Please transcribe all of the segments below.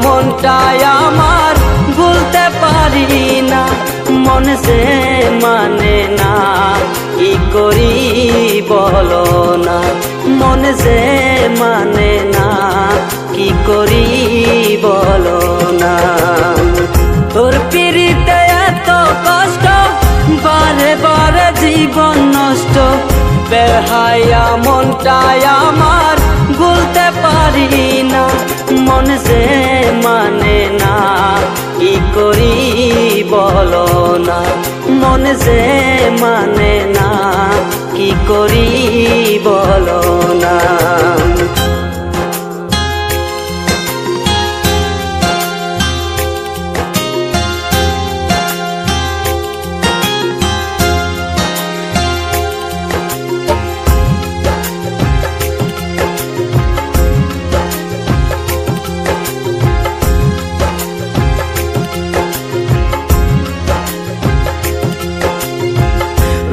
মনটাই আমার ভুলতে পারি না, মন সে মানে না, কি করি বলো না, মন সে মানে না, কি করি বলো না। তোর পিড়িতে এত কষ্ট, বারে বারে জীবন নষ্ট, বেহায়া মনটাই আমার ভুলতে পারি না, মন সে মানে না, কি করি বলো না, মন সে মানে না, কি করি বলো না।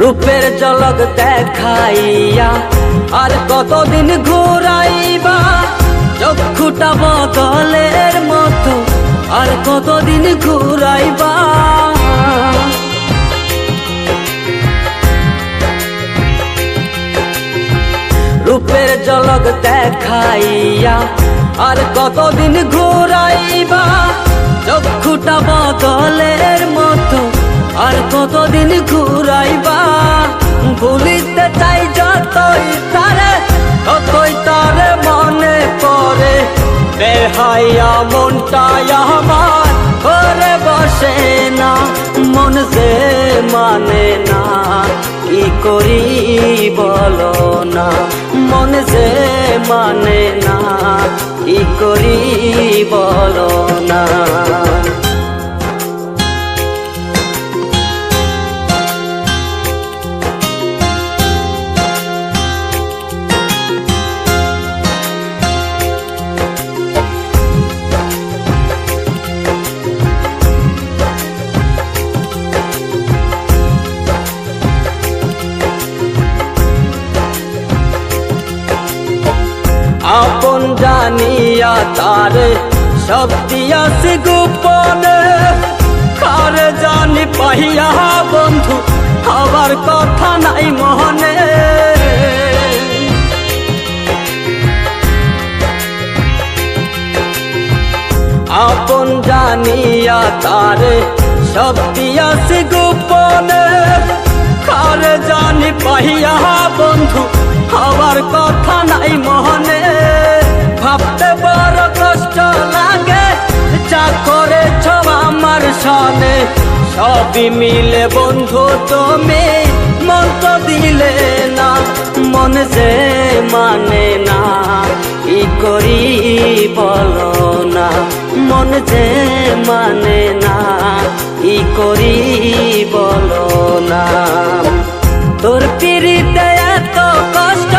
রূপের ঝলক দেখাইয়া আর কতদিন ঘুরাইবা, চক্ষুটা বদলের মতো আর কতদিন ঘুরাইবা। রূপের ঝলক দেখাইয়া আর কতদিন ঘুরাইবা, চক্ষুটা বদলের মতো আর কতদিন ঘুরাইবা। ভুলিতে চাই যতই তারে, ততই তারে মনে পড়ে, বেহায়া মনটাই আমার ঘরে বসে না, মন সে মানে না, কি করি বলো না, মন সে মানে না, কি করি বলো না। আপন জানিয়া তারে সব দিয়াছি গোপনে, কারে জানি পাইয়া বন্ধু হবার কথা নাই মনে। আপন জানিয়া তারে সব দিয়াছি গোপনে, কারে জানি পাইয়া বন্ধু হবার কথা নাই মনে। ভাবতে বড় কষ্ট লাগে, যা করেছ আমার সনে, সবই মিলে বন্ধু তুমি মন তো দিলে না, মন সে মানে না, কি করি বলো না, মন সে মানে না, কি করি বলো না। তোর পিড়িতে এত কষ্ট,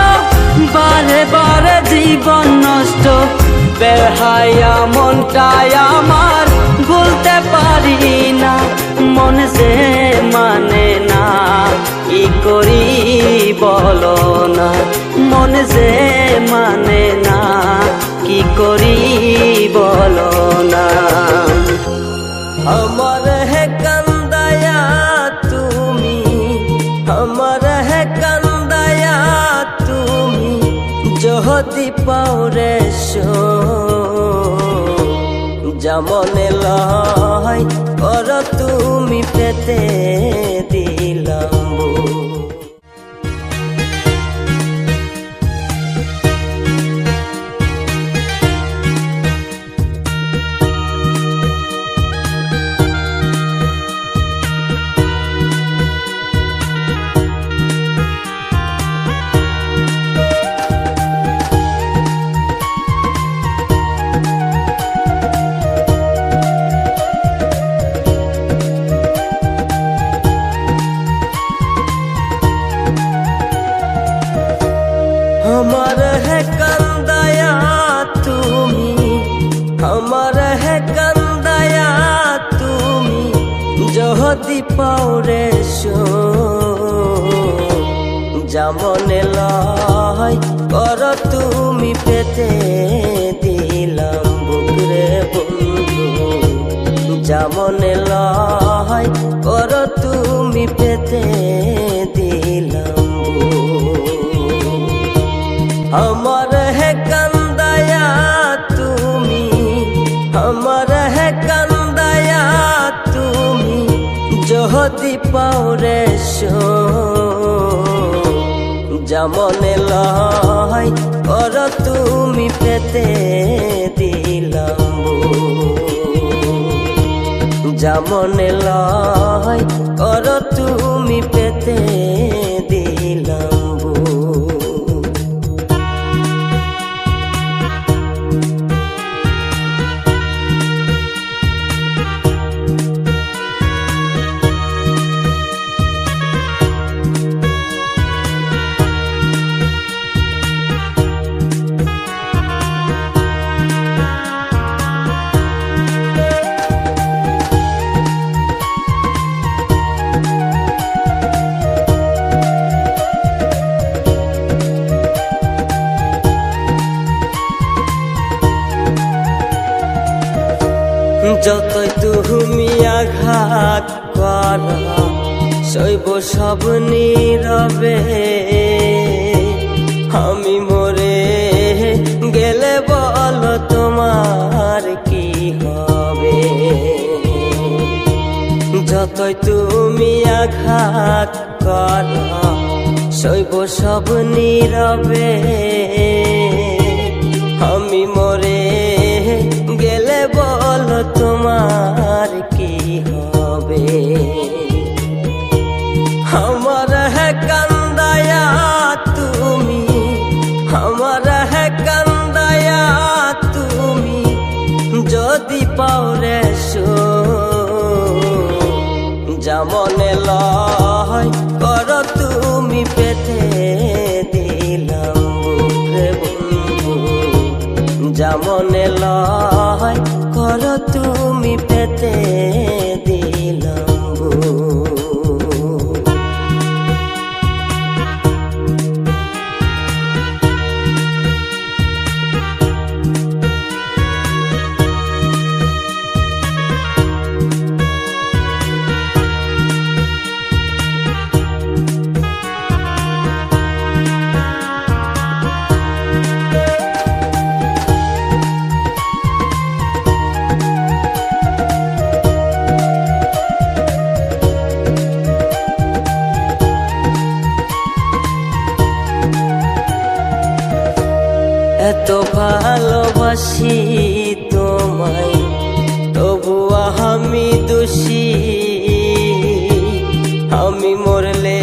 বারে বারে জীবন নষ্ট, বেহায়া মনটাই আমার ভুলতে পারি না, মন সে মানে না, কি করি বলো না, মন সে মানে না, কি করি বলো না। আমার হে কান্দায়া তুমি, আমার হে কান্দায়া তুমি, যদি পাওরে যেমনে লয় কর তুমি পেতে দিলাম। আমার है कंदाया তুমি, আমার है कंदाया তুমি, যদি পাওরে যেমনে লয় কর তুমি পেতে দিলাম বুকরে। আমার হে কান্দায়া তুমি, আমার হে কান্দায়া তুমি যদি পাও রে যেমনে লয় কর তুমি পেতে দিলাম, যেমনে লয় কর তুমি পেতে দিলাম। যতই তুমি আঘাত কর সইব সব নীরবে, আমি মরে গেলে বলো তোমার কি হবে। যতই তুমি আঘাত কর সইব সব নীরবে, আমি মরে গেলে বলো তোমার কি হবে। আমার হে কান্দায়া তুমি, আমার হে কান্দায়া তুমি যদি পাও রে যেমনে লয় কর তুমি পেতে দিলাম রে বন্ধু, যেমনে লয় কর তুমি পেতে দিলাম। এত ভালোবাসি তোমায় তবু আমি দোষী, আমি মরলে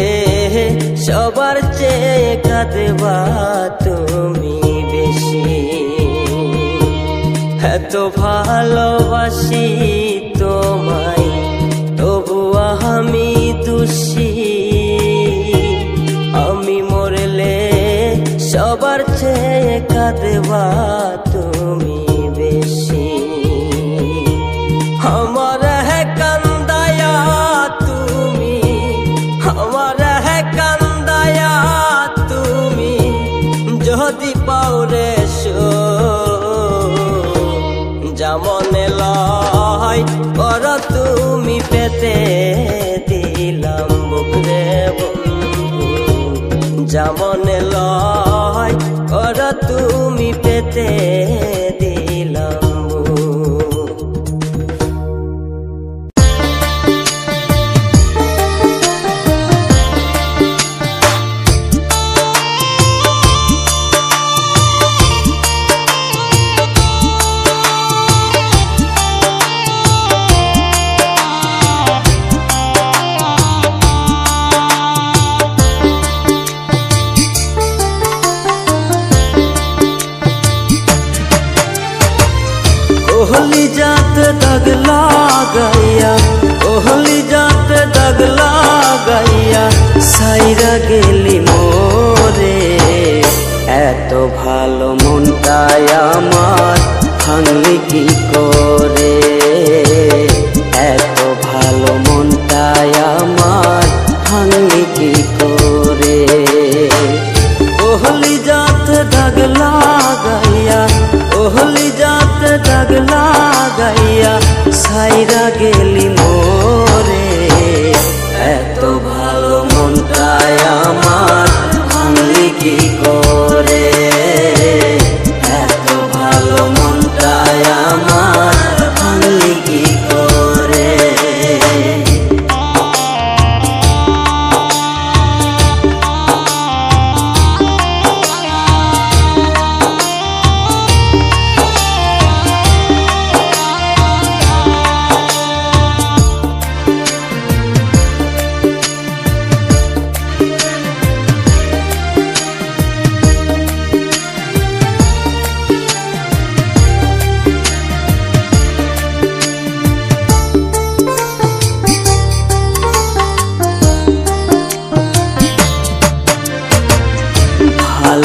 সবার চেয়ে কাঁদবা তুমি বেশি। এত ভালোবাসি তোমায় তবু আমি দোষী, আমি মরলে সবার চেয়ে কাঁদবা তুমি বেশি। আমার হে কান্দায়া তুমি, আমার হে কান্দায়া তুমি যদি পাও রে যেমনে লয় কর তুমি পেতে দিলাম বুকরে বন্ধু, যেমনে লয় কর তুমি পেতে দিলাম। ओहली जात दाग लागाइया, ओहली जात दाग लागाइया साइरा गेली मोरे, एत भालो मनटाय आमार भांगली की करे, एत भालो मनटाय आमार भांगली की करे। ओहली जात दाग लागाइया, ओहली जात दाग लागाइया साइरा गेली मोरे, एत भालो मनटाय आमार भांगली की करे।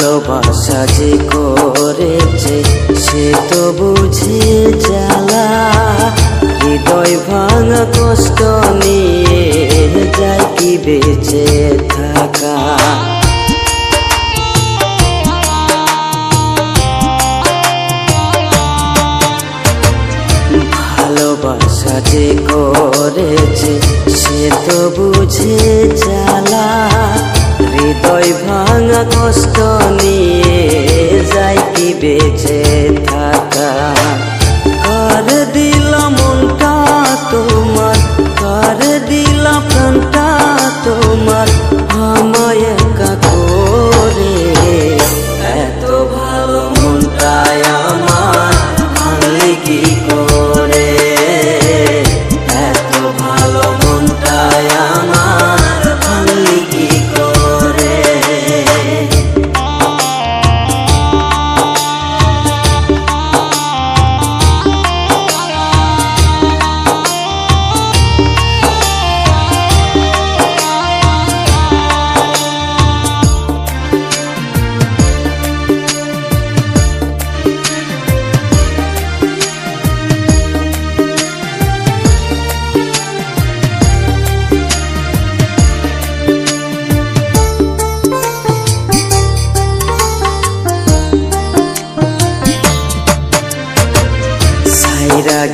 ভালোবাসা যে করেছে সে তো বুঝে জ্বালা, হৃদয় ভাঙা কষ্ট নিয়ে যায় কি বেঁচে থাকা। ভালোবাসা যে করেছে সে তো বুঝে জ্বালা, হৃদয় ভাঙা কষ্ট নিয়ে যায় কি বেঁচে থাকা। কার দিলা মনটা তোমার, কার দিলা প্রাণটা তোমার, আমায় একা করে। এত ভালো মনটাই আমার ভাঙলি কি করে, এত ভালো মনটাই আমার ভাঙলি কি করে।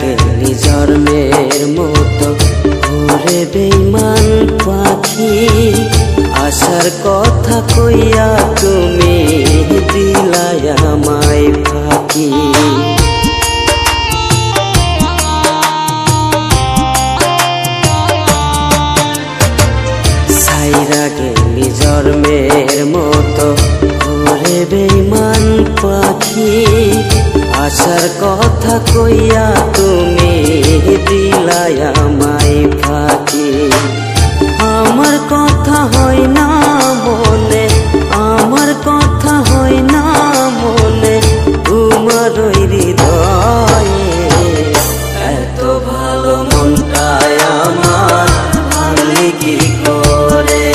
গেলি জন্মের মতো ঘুরে বেঈমান পাখি, আসার কথা কইয়া তুমি দিলাই আমায় ফাঁকি। সাইরা গেলি জন্মের মতো ঘুরে বেঈমান পাখি, আসার কথা কইয়া তুমি দিলাই আমায় ফাঁকি। আমার কথা হয় না মনে, আমার কথা হয় না মনে, তোমার ওই হৃদয়ে। এত ভালো মনটাই আমার ভাঙলি কি করে,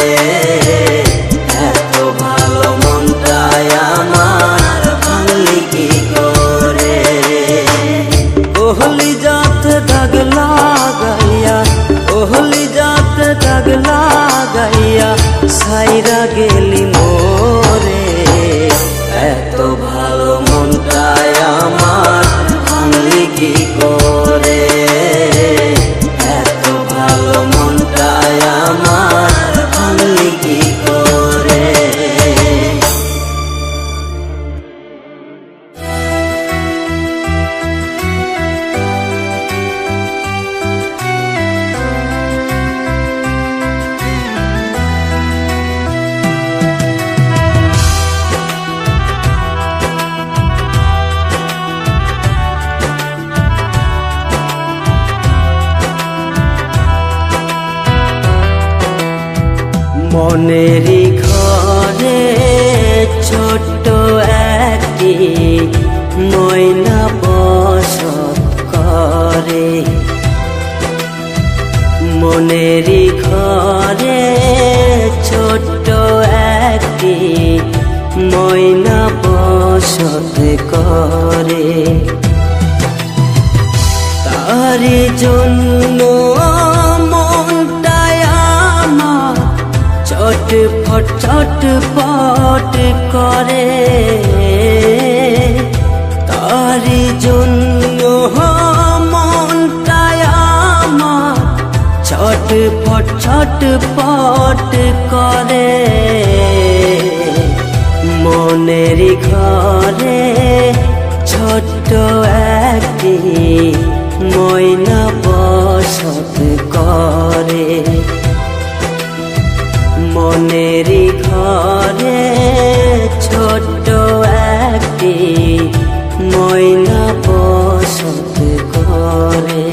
এত ভালো মনটাই আমার ভাঙলি কি করে। ওহলি যাতে দাগ লাগাইয়া, ওহলি যাতে দাগ লাগাইয়া সাইরা গেলি মোরে। এত ভালো মনটাই আমার ভাঙলি কি করে, এত ভালো মনটাই আমার ভাঙলি কি করে। মনেরই ঘরে ছোট্ট একটি ময়না বসত করে, মনেরই ঘরে ছোট্ট একটি ময়না বসত করে। তারি জন্য মনটাই আমার চটপট চটপট করে, তারি জন্য মনটাই আমার চটপট চটপট করে। মনেরই ঘরে ছোট্ট একটি ময়না বসত করে, মনেরই ঘরে ছোট্ট একটি ময়না বসত করে।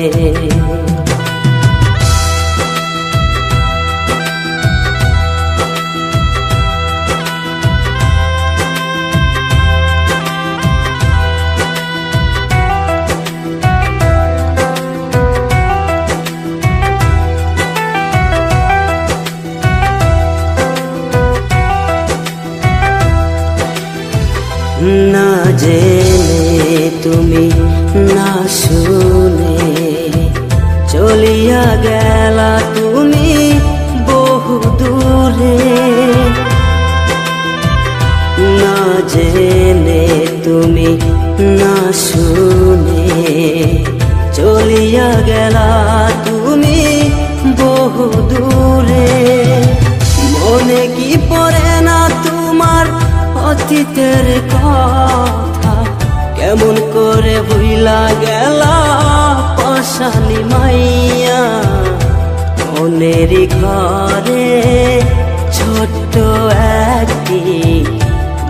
না জেনে তুমি না শুনে চলিয়া গেলা তুমি বহু দূরে। না জেনে তুমি না শুনে চলিয়া গেলা তুমি বহু দূরে। মনে কি পড়ে না তোমার অতীতের কথা, কেমন করে ভুইলা গেলা পাশানি মাইয়া। মনেরই ঘরে ছোট্ট একটি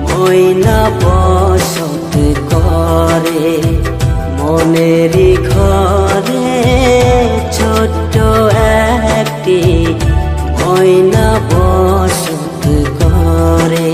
ময়না বসত করে। মনেরই ঘরে ছোট্ট একটি ময়না বসত করে।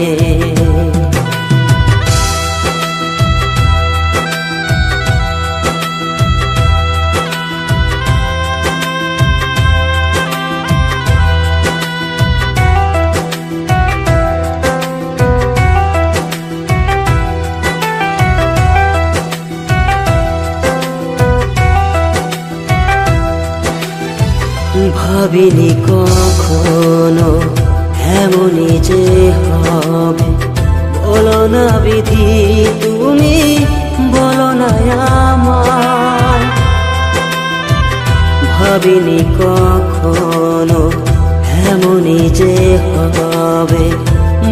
ভাবিনি কখনো এমনই যে হবে, বলো না বিধি তুমি বলো না আমায়। ভাবিনি কখনো এমনই যে হবে,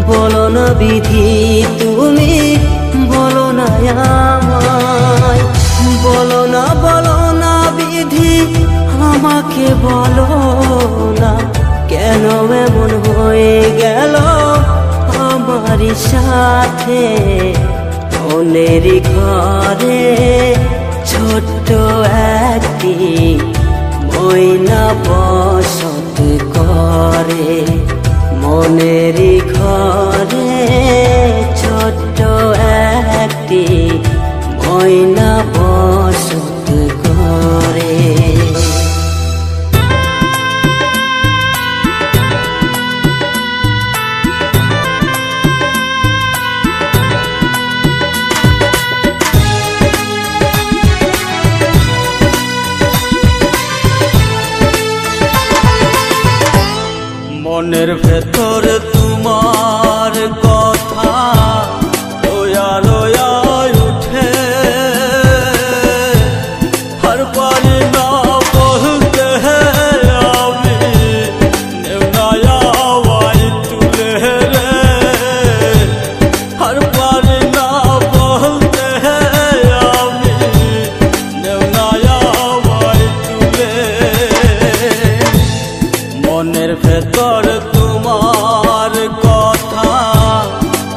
বলো না বিধি তুমি বলো না আমায়। বলো না বিধি আমাকে বলো না, কেন এমন হয়ে গেল আমারই সাথে। মনেরই ঘরে ছোট্ট একটি ময়না বসত করে। মনেরই ঘরে ছোট্ট একটি ময়না বসত করে। মনের ভেতর তোমার কথা রোয়া রোয়া উঠে, হর পারি না বলতে আমি নেওয়াই তুলে রে। হর পারি না বলতে আমি নেওয়াই তুলে। মনের ভেতর তোমার কথা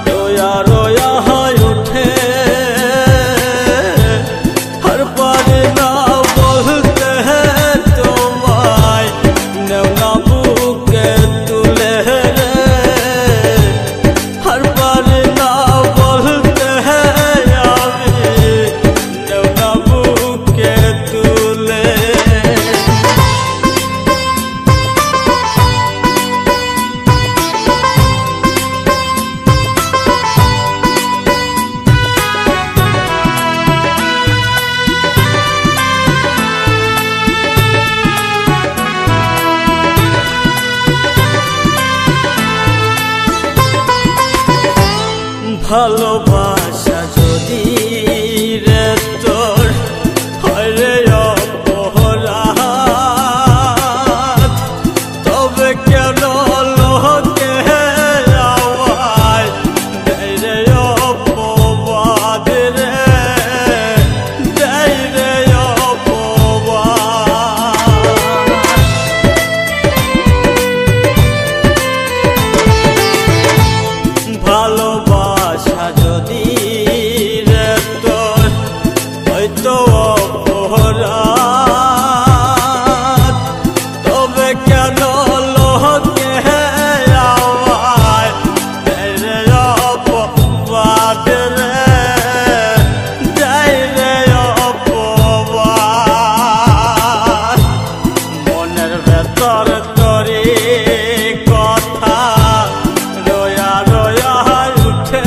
রোয়া রোয়া উঠে, হর পারি না বলতে তোমায় নেওয়া বুকে তুলে রে। হর পারি না বলতে আমি নেওয়া বুকে তুলে। ভালোবাসা যদি রে তোর হয় রে অপরাধ, তবে কেন লোকে আমায় দেয় রে অপবাদ রে, দেয় রে অপবাদ। ভালোবাসা যদি রে তোর হয়তো অপরাধ, তবে কেন লোকে আমায় দেয় রে অপবাদ রে, দেয় রে অপবাদ। মনের ভেতর তোরে কথা রোয়া রোয়া উঠে,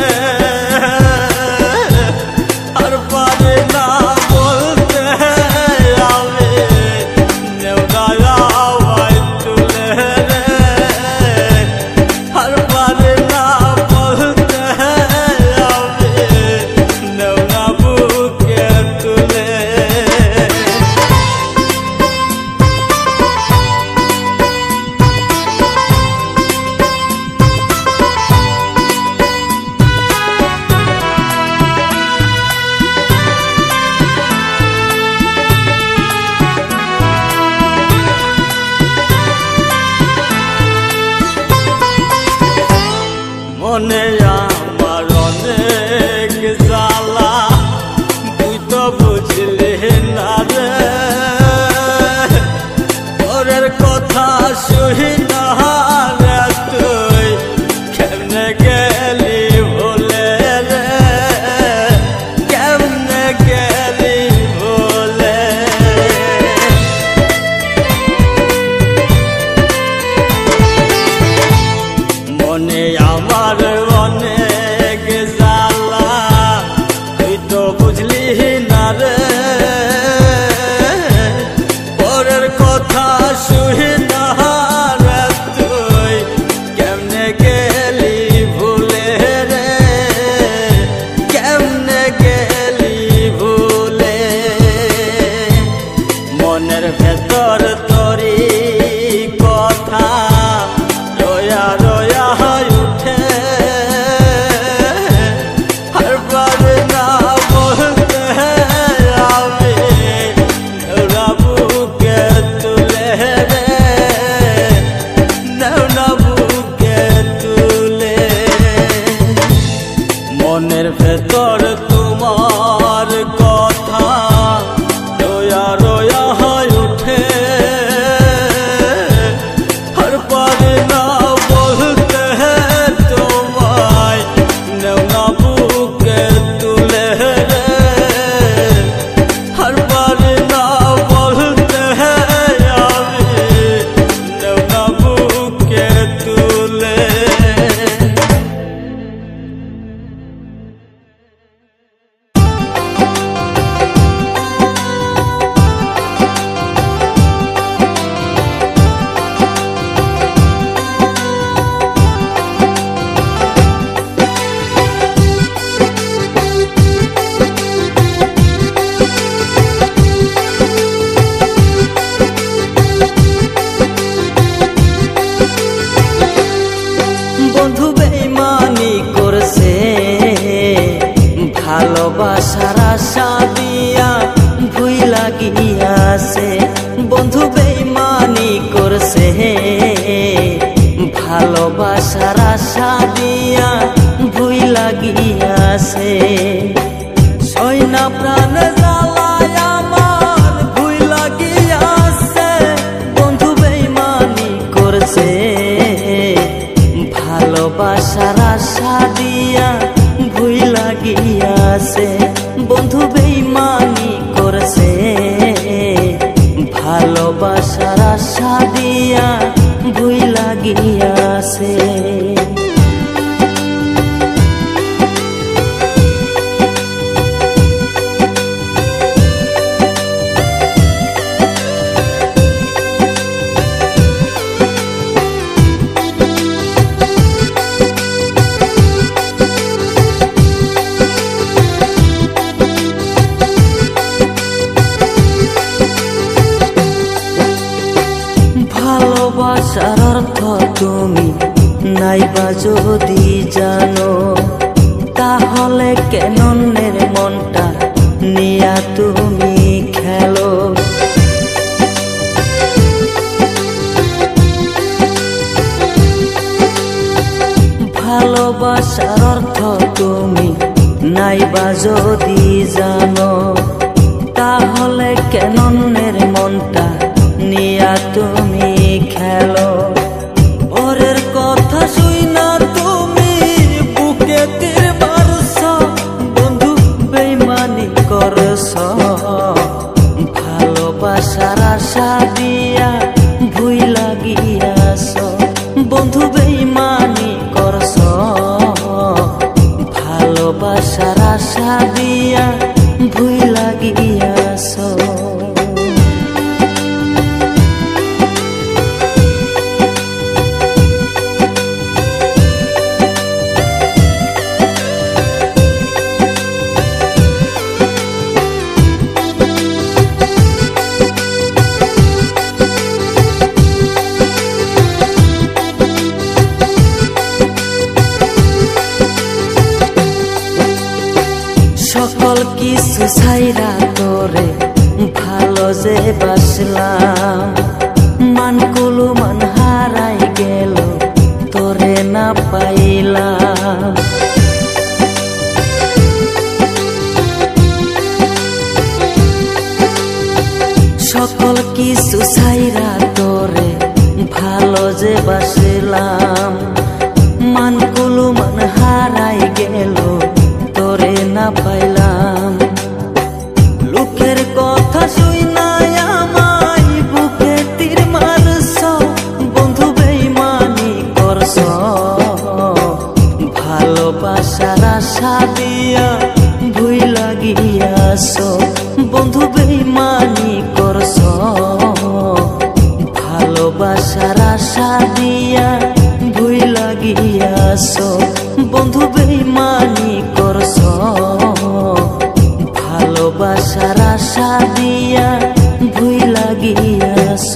মনের ভেতর তোমার কথা রোয়া রোয়া হয়ে উঠে, আর পারি না বলতে তোমায় নেওয়া বুকে তুলে রে, আর পারি না বলতে আমি নেওয়া বুকে তুলে। বন্ধু বেইমানি করছে, ভালোবাসার আশা দিয়া ভুইলা গিয়াছে। বন্ধু বেইমানি করছে, ভালোবাসার আশা দিয়া ভুইলা গিয়াছে। সইনা প্রাণ জ্বালায় আমার ভুইলা গিয়াছে। বন্ধু বেইমানি করছে, ভালোবাসার আশা দিয়া ভুইলা গিয়াছে। বন্ধু বেইমানি করছে, ভালোবাসার আশা দিয়া ভুইলা গিয়াছে। ভালোবাসার অর্থ তুমি নাইবা যদি জানো, তাহলে কেন অন্যের মনটা নিয়া তুমি খেলো। ভালোবাসার অর্থ তুমি নাইবা যদি জানো, তাহলে কেন অন্যের মনটা নিয়া তুমি খেলো। ওরের কথা শুইনা তুমি বুকে তীর মারছ, বন্ধু বেইমানি করছ। ভালোবাসার আশা দিয়া ভুইলা গিয়াছ, বন্ধু বেইমানি করছ। ভালোবাসার আশা দিয়া ভুইলা গিয়াছ। সকল কিছু ছাইরা তোরে ভালো যে বাসলাম, মানকুলু মান হারাই গেল তোরে না পাইলাম। সকল কিছু ছাইরা তোরে ভালো যে বাসলাম, মানকুলু মান হারাই গেল তোরে না পাইলাম। লোকের কথা শুইনা আমায় বুকে তীর মারছ, বন্ধু বেইমানি করছ। ভালোবাসার আশা দিয়া ভুইলা গিয়াছ, বন্ধু বেইমানি করছ। ভালোবাসার আশা দিয়া ভুইলা গিয়াছ, বন্ধু বেইমানি করছ। ভালোবাসার আশা দিয়া ভুইলা গিয়াছ।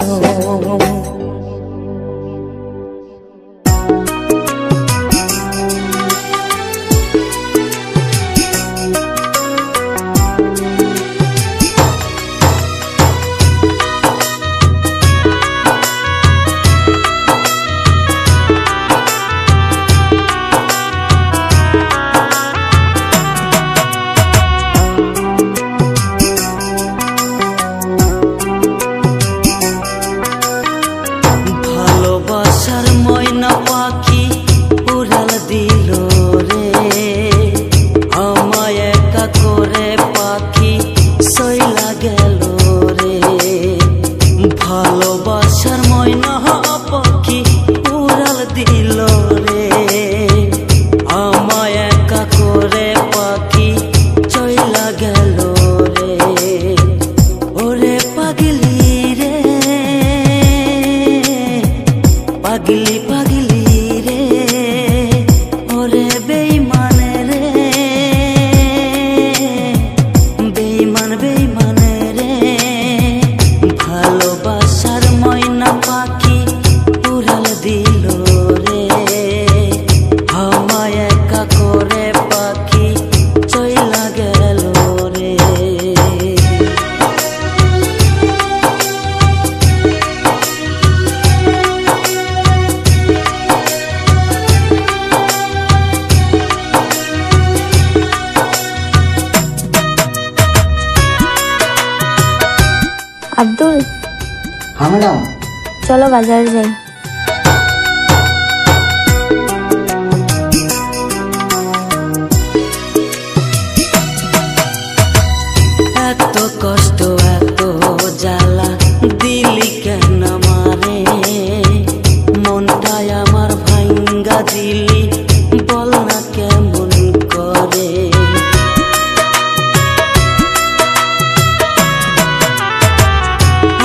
আব্দুল, হ্যাঁ ম্যাডাম। চলো বাজারে যাই। এত কষ্ট এত জ্বালা দিলি কেন মারে, মনটাই আমার ভাঙ্গা দিলি বল না কেমন করে।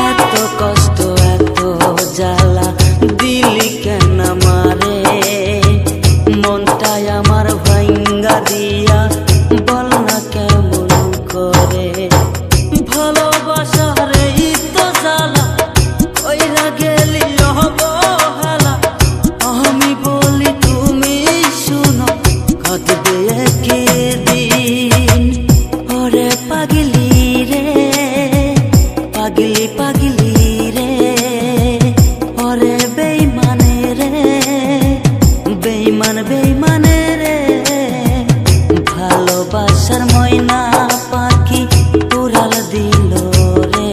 এত কষ্ট এত জ্বালা দিলি কেন মারে, মনটাই আমার ভাঙ্গা দিয়া বল না কেমন করে। ভালোবাসার এই তো জ্বালা কইরা গেলি অবহেলা, আমি বলি তুমি শুনো কাঁদবে একদিন। ওরে পাগলি রে পাগলি পাগলি রে, ওরে বেইমানে রে বেইমান বেইমানে রে, ভালোবাসার ময়না পাখি উড়াল দিল রে,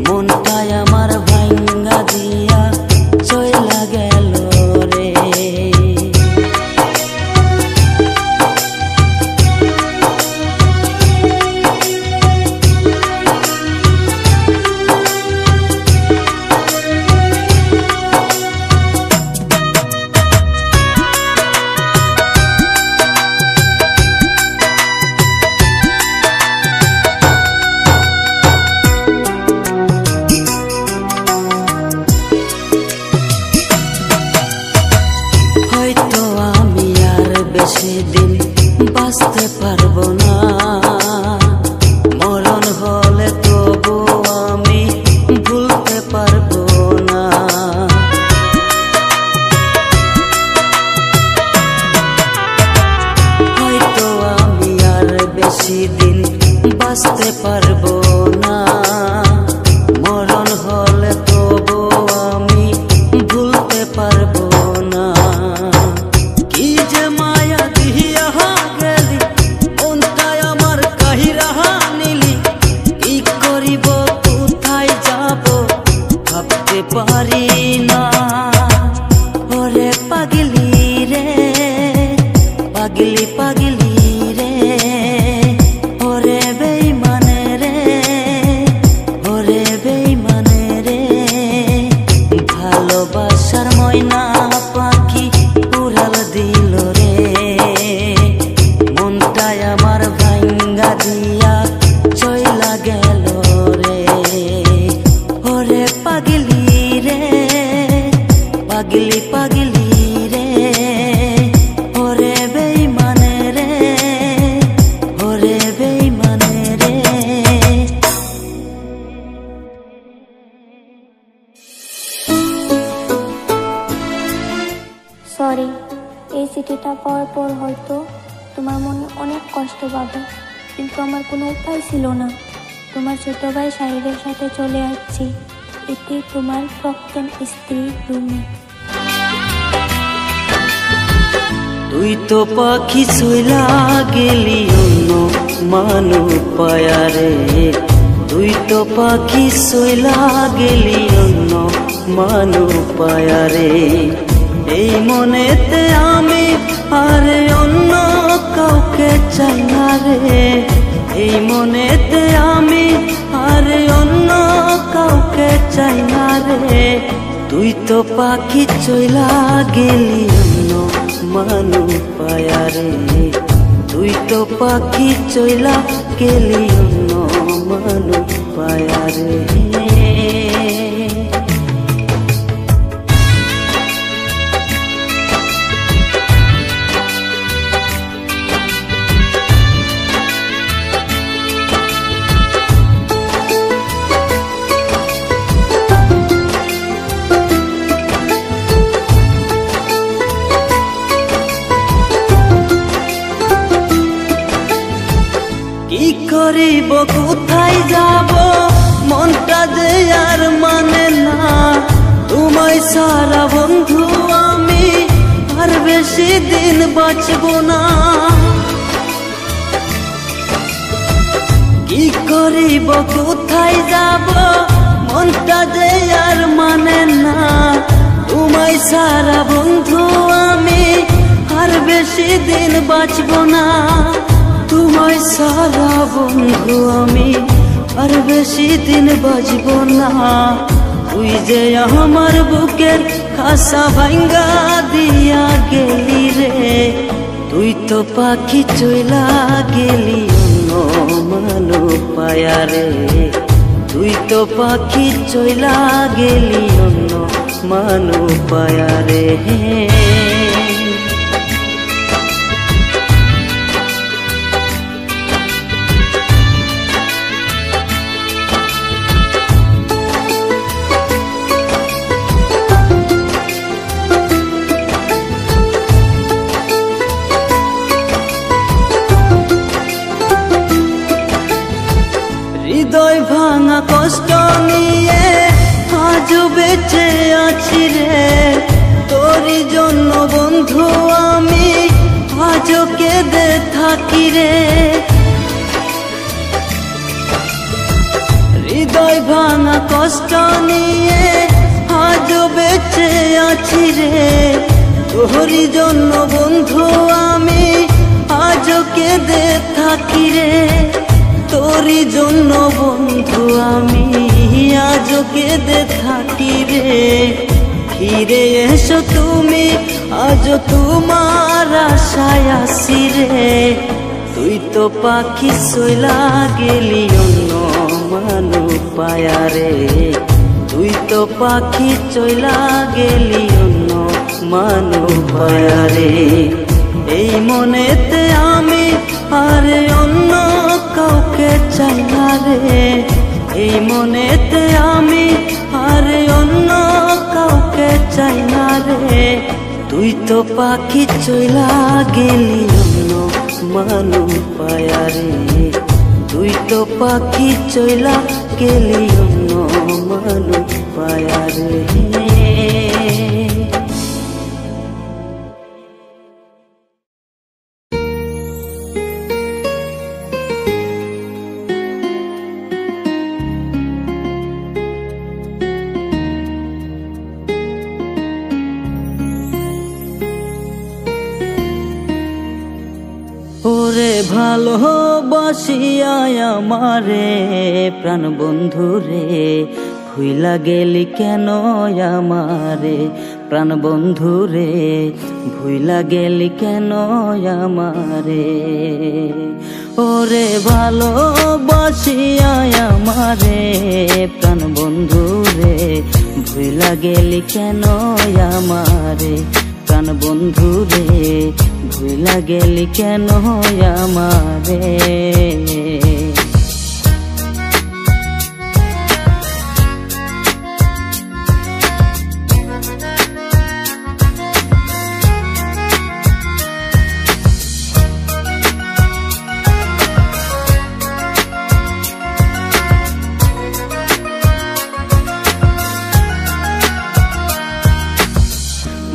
মনটাই আমার ভাঙ্গা দিয়া চইলা গেল রে। হয়তো আমি আর বেশি দিন বাঁচতে পারবো না, মরণ হলে তবু আমি ভুলতে পারবো না। হয়তো আমি আর বেশি দিন বাঁচতে পারবো না, মরণ হলে তবু আমি ভুলতে পারবো না। কি যে মায়া দিয়া গেলি মনটাই আমার কাহিরা নিলি, কি করিব কোথায় যাব ভাবতে পারি না। ওরে পাগলি রে পাগলি পাগলি রে, ওরে বেইমানে রে ওরে বেইমানে রে, ভালোবাসার ময়না পাখি উড়াল দিল রে, মনটাই আমার ভাঙ্গা দিয়া চইলা গেল রে। ওরে পাগলি রে পাগলি পাগলি রে, ওরে বেইমানে রে ওরে বেইমানে রে। সরি, এই চিঠিটা পাওয়ার পর হয়তো তোমার মনে অনেক কষ্ট পাবে, কিন্তু আমার কোনো উপায় ছিল না। তোমার ছোট ভাই সাহেবের সাথে চলে আসছি, এটি তোমার প্রাক্তন স্ত্রী রুমি। তুই তো পাখি চইলা গেলি অন্য মানু পায়ারে, তুই তো পাখি চইলা গেলি অন্য মানু পায়ারে। এই মনেতে আমি আরে অন্য কাউকে চাই না রে, এই মনেতে আমি আরে অন্য কাউকে চাই না রে। তুই তো পাখি চইলা গেলি অন্য মানু পায়ারে, তুই তো পাখি চইলা গেলি অন্য মানু পায়ারে। কি করিব কোথায় যাব মনটা যে আর মানে না, তোমায় সারা বন্ধু আমি আর বেশি দিন বাঁচব না। কি করে করিব কোথায় যাব মনটা যে আর মানে না তোমায় সারা বন্ধু আমি আর বেশি দিন বাঁচব না তোমায় সারা বন্ধু আমি আর বেশি দিন বাঁচব না তুই যে আমার বুকের খাসা ভাঙ্গা দিয়া গেলি রে তুই তো পাখি চইলা গেলি অন্য মানু পায়া রে তুই তো পাখি চইলা গেলি অন্য মানু পায়া রে হৃদয় ভাঙা কষ্ট নিয়ে আজ বেঁচে আছি রে তোরই জন্য বন্ধু আমি আজ কেঁদে থাকি রে হৃদয় ভাঙা কষ্ট নিয়ে আজ বেঁচে আছি রে তোরই জন্য বন্ধু আমি আজ কেঁদে থাকি রে তোরই জন্য বন্ধু আমি আজ কেঁদে থাকি রে ফিরে এসো তুমি আজ তোমার আশায় আসি রে তুই তো পাখি চইলা গেলি অন্য মানু পায়া রে তুই তো পাখি চইলা গেলি অন্য মানু পায়া রে এই মনেতে আমি আরে অন্য কাউকে চাই না রে এই মনেতে আমি আরে অন্য কাউকে চাই না রে তুই তো পাখি চইলা গেলি অন্য মানু পায়া রে তুই তো পাখি চইলা গেলি অন্য মানু পায়া রে ওরে ভালোবাসিয়া আমারে প্রাণ বন্ধু রে ভুইলা গেলি কেন আমারে প্রাণ বন্ধু রে ভুইলা গেলি কেন আমারে ওরে ভালোবাসিয়া আমারে প্রাণ বন্ধু রে ভুইলা গেলি কেন আমারে প্রাণ বন্ধু রে ভুইলা গেলি কেন আমারে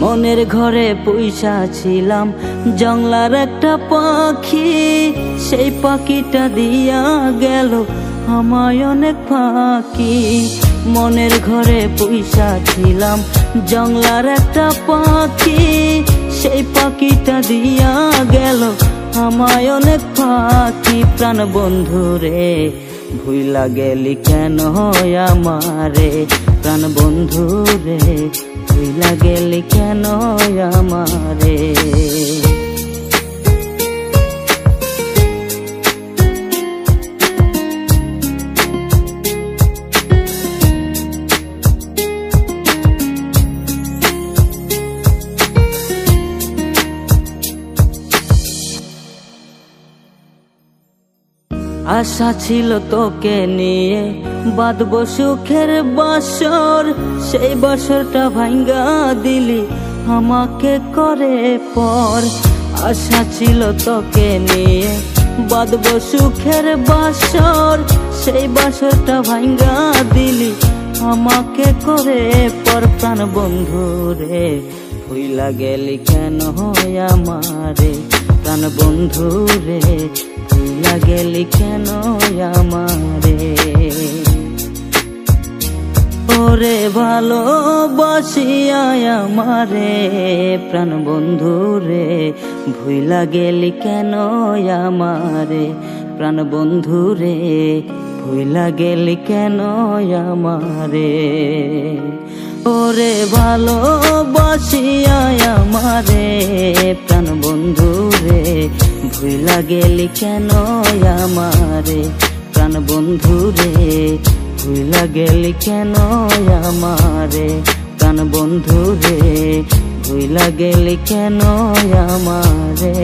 মনের ঘরে পয়সা ছিলাম জংলার একটা পাখি সেই পাখিটা দিয়া গেল আমায় অনেক ফাঁকি মনের ঘরে পয়সা ছিলাম জংলার একটা পাখি সেই পাখিটা দিয়া গেল আমায় অনেক ফাঁকি প্রাণ বন্ধু রে ভুইলা গেলি কেন আমারে প্রাণ বন্ধু রে ভুইলা গেলি কেন আমারে আশা ছিল তোকে নিয়ে বাঁধবো সুখের বাসর সেই বাসরটা ভাঙ্গা দিলি আমাকে করে পর আশা ছিল তোকে নিয়ে বাঁধবো সুখের বাসর সেই বাসরটা ভাঙ্গা দিলি আমাকে করে পর প্রাণ বন্ধু রে ভুইলা গেলি কেন আমারে প্রাণ বন্ধু রে ভুইলা গেলি কেন আমারে। ওরে ভালোবাসিয়া আমারে প্রাণ বন্ধু রে ভুইলা গেলি কেন আমারে। প্রাণ বন্ধু রে ভুইলা গেলি কেন আমারে। ওরে ভালোবাসিয়া আমারে প্রাণ বন্ধু রে ভুইলা গেলি কেন আমারে। প্রাণ বন্ধু রে ভুইলা গেলি কেন আমারে। প্রাণ বন্ধু রে ভুইলা গেলি কেন আমারে।